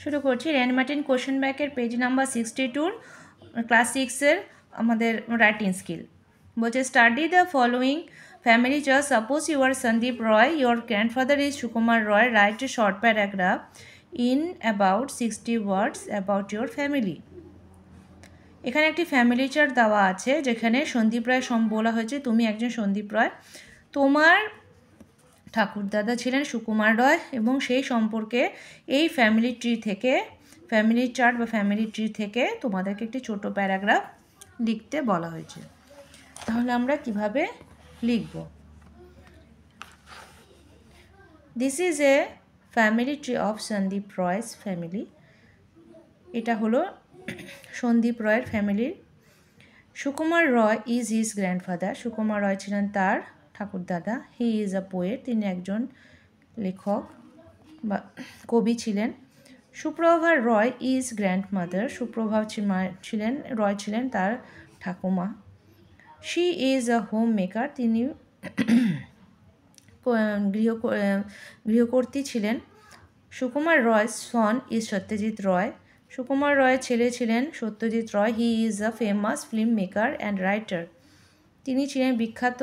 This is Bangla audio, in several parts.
শুরু করছি রেন মার্টিন কোশ্চেন ব্যাকের পেজ নাম্বার 62 ক্লাস 6-এর আমাদের রাইটিং স্কিল বলছে study the following family chart suppose you are Sandip Roy your grandfather is Sukumar Roy write a short paragraph in about 60 words about your family. এখানে একটি ফ্যামিলি চার্ট দেওয়া আছে যেখানে সন্দীপ রায় বলা হয়েছে তুমি একজন সন্দীপ রয়, তোমার ঠাকুরদাদা ছিলেন সুকুমার রয় এবং সেই সম্পর্কে এই ফ্যামিলি ট্রি থেকে ফ্যামিলি চার্ট বা ফ্যামিলি ট্রি থেকে তোমাদেরকে একটি ছোট প্যারাগ্রাফ লিখতে বলা হয়েছে। তাহলে আমরা কিভাবে লিখব? This is a family tree of Sandip Roy's family. এটা হলো সন্দীপ রয়ের ফ্যামিলির। Sukumar Roy is his grandfather, Sukumar Roy ছিলেন তার ঠাকুরদাদা। হি ইজ আ পোয়েট, তিনি একজন লেখক বা কবি ছিলেন। সুপ্রভা রয় ইজ গ্র্যান্ডমাদার, সুপ্রভা রয় ছিলেন তার ঠাকুমা। She is a home maker, তিনি গৃহকর্ত্রী ছিলেন। সুকুমার রয় সন ইজ সত্যজিৎ রয়, সুকুমার রয়ের ছেলে ছিলেন Satyajit Roy. He is a famous film maker and writer, তিনি ছিলেন বিখ্যাত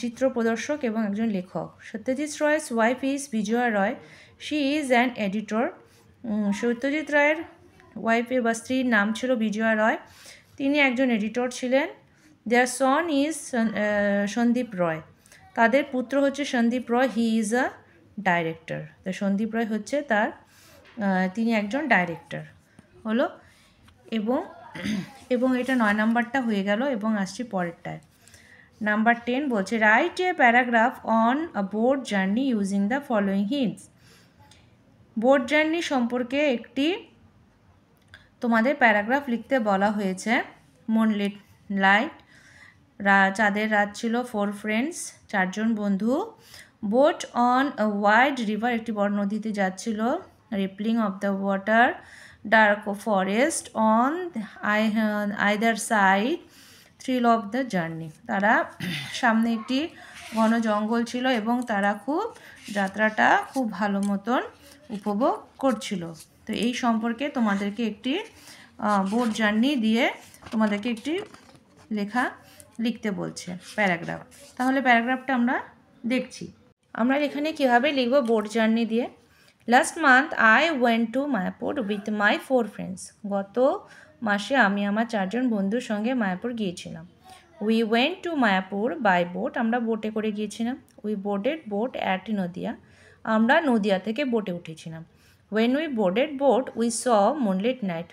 চিত্র প্রদর্শক এবং একজন লেখক। সত্যজিৎ রয়ের wife is Bijoya Roy, she is an editor. Satyajit রায়ের ওয়াইফের বা স্ত্রীর নাম ছিল বিজয়া রয়, তিনি একজন এডিটর ছিলেন। দেয়ার সন ইজ সন্দীপ রয়, তাদের পুত্র হচ্ছে সন্দীপ রয়। হি ইজ আ ডাইরেক্টর, তো সন্দীপ রয় হচ্ছে তিনি একজন ডাইরেক্টর হলো। এবং এটা 9 নাম্বারটা হয়ে গেল এবং আসছি পরেরটায়। নাম্বার 10 বলছে write a paragraph on a boat journey using the following hints. Boat journey সম্পর্কে একটি তোমাদের প্যারাগ্রাফ লিখতে বলা হয়েছে। মুনলিট লাইট, চাঁদের রাত ছিল। 4 ফ্রেন্ডস, 4 জন বন্ধু। Boat on a wide river, একটি বড় নদীতে যাচ্ছিল। Rippling of the water, dark forest on either side, thrill of the journey, তারা সামনে একটি ঘন জঙ্গল ছিল এবং তারা যাত্রাটা খুব ভালো মতন উপভোগ করছিল। তো এই সম্পর্কে তোমাদেরকে একটি বোট জার্নি দিয়ে তোমাদেরকে একটি লিখতে বলছে প্যারাগ্রাফ। তাহলে প্যারাগ্রাফটা আমরা দেখছি। আমরা এখানে কীভাবে লিখব বোট জার্নি দিয়ে। Last month I went to Mayapur with my 4 friends, গত মাসে আমি আমার 4 জন বন্ধুর সঙ্গে মায়াপুর গিয়েছিলাম। We went to Mayapur by boat, আমরা বোটে করে গিয়েছিলাম। We boarded boat at Nadia, আমরা নদিয়া থেকে বোটে উঠেছিলাম। When we boarded boat we saw moonlit night,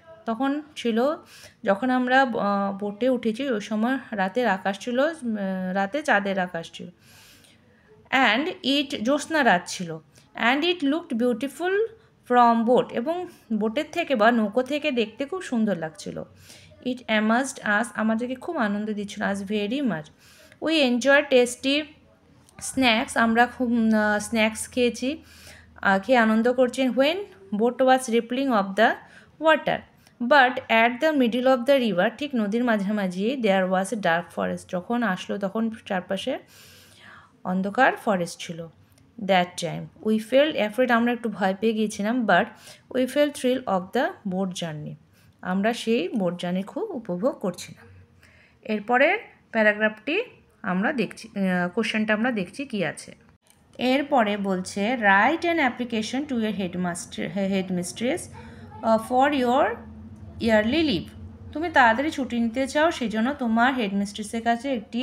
যখন আমরা বোটে উঠেছি ওই সময় রাতের আকাশ ছিল, রাতে চাঁদের আকাশ ছিল। অ্যান্ড জ্যোৎস্না রাত ছিল। And it looked beautiful from boat, এবং বোটের থেকে বা নৌকো থেকে দেখতে খুব সুন্দর লাগছিল। ইট অ্যামাজড আস, আমাদেরকে খুব আনন্দ দিচ্ছিল। আস very much. We enjoy tasty snacks, আমরা খুব স্ন্যাক্স খেয়েছি, খেয়ে আনন্দ করছেন। When boat was rippling of the water, but at the middle of the river, ঠিক নদীর মাঝামাঝি, দেয়ার ওয়াজ এ ডার্ক ফরেস্ট, যখন আসলো তখন চারপাশে অন্ধকার ফরেস্ট ছিল। That time we felt afraid, আমরা একটু ভয় পেয়ে গিয়েছিলাম। But we felt thrill of the boat journey, আমরা সেই বোট জার্নি খুব উপভোগ করছিলাম। এরপরের প্যারাগ্রাফটি আমরা দেখছি, কোশ্চেনটা আমরা দেখছি কি আছে। এরপরে বলছে write an application to your headmistress for your early leave, তুমি তাড়াতাড়ি ছুটি নিতে চাও, সেই জন্য তোমার হেডমিস্ট্রেসের কাছে একটি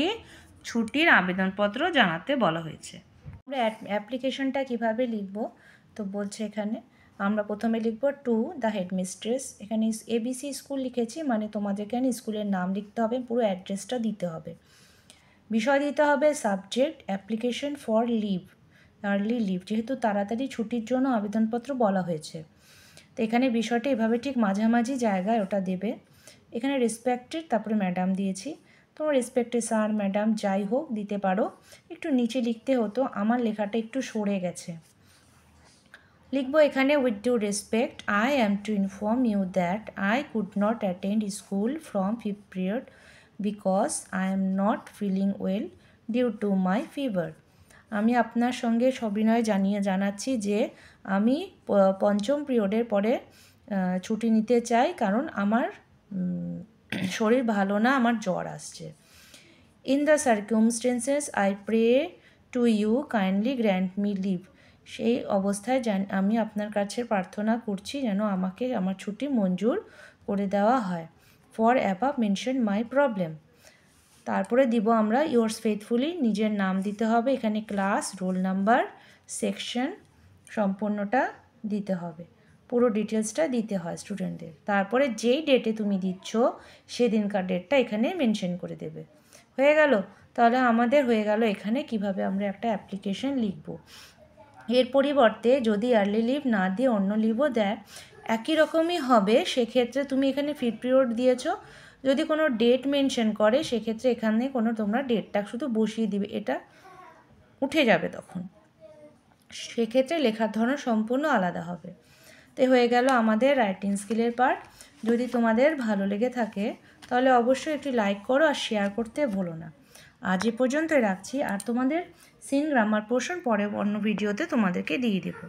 ছুটির আবেদনপত্র জানাতে বলা হয়েছে। আমরা অ্যাপ্লিকেশনটা কিভাবে লিখব? তো বলছে এখানে আমরা প্রথমে লিখব টু দ্য হেডমিস্ট্রেস, এখানে ABC স্কুল লিখেছি, মানে তোমাদের এখানে স্কুলের নাম লিখতে হবে, পুরো অ্যাড্রেসটা দিতে হবে। বিষয় দিতে হবে subject application for leave, early leave, যেহেতু তাড়াতাড়ি ছুটির জন্য আবেদনপত্র বলা হয়েছে, তো এখানে বিষয়টা এভাবে ঠিক মাঝামাঝি জায়গায় ওটা দেবে। এখানে রেসপেক্টেড, তারপরে ম্যাডাম দিয়েছি, তোমরা রেসপেক্টেড স্যার ম্যাডাম যাই হোক দিতে পারো। একটু নিচে লিখতে হতো, আমার লেখাটা একটু সরে গেছে। লিখব এখানে with due respect, I am to inform you that I could not attend school from 5th period because I am not feeling well due to my fever. আমি আপনার সঙ্গে সবিনয় জানাচ্ছি যে আমি পঞ্চম পিরিয়ডের পরে ছুটি নিতে চাই, কারণ আমার শরীর ভালো না, আমার জ্বর আসছে। In the circumstances I pray to you kindly grant me leave. সেই অবস্থায় আমি আপনার কাছে প্রার্থনা করছি যেন আমাকে আমার ছুটি মঞ্জুর করে দেওয়া হয়। For above mention my problem. তারপরে দিব আমরা ইয়োর্স ফেথফুলি, নিজের নাম দিতে হবে, এখানে ক্লাস, রোল নাম্বার, সেকশন সম্পূর্ণটা দিতে হবে, পুরো ডিটেলসটা দিতে হয় স্টুডেন্টদের। তারপরে যেই ডেটে তুমি দিচ্ছ সেদিনকার ডেটটা এখানে মেনশন করে দেবে। হয়ে গেল? তাহলে আমাদের হয়ে গেল এখানে কিভাবে আমরা একটা অ্যাপ্লিকেশন লিখব। এর পরিবর্তে যদি আর্লি লিভ না দিয়ে অন্য লিভও দেয় একই রকমই হবে। সেক্ষেত্রে তুমি এখানে ফিফথ পিরিয়ড দিয়েছো, যদি কোনো ডেট মেনশন করে সেক্ষেত্রে এখানে কোনো তোমরা ডেটটা শুধু বসিয়ে দিবে, এটা উঠে যাবে তখন, সেক্ষেত্রে লেখার ধরন সম্পূর্ণ আলাদা হবে। তো হয়ে গেল আমাদের রাইটিং স্কিলের পার্ট। যদি তোমাদের ভালো লেগে থাকে তাহলে অবশ্যই একটি লাইক করো আর শেয়ার করতে ভুলো না। আজ এ পর্যন্ত রাখছি, আর তোমাদের সিন গ্রামার পোর্শন পরে অন্য ভিডিওতে তোমাদেরকে দিয়ে দেবো।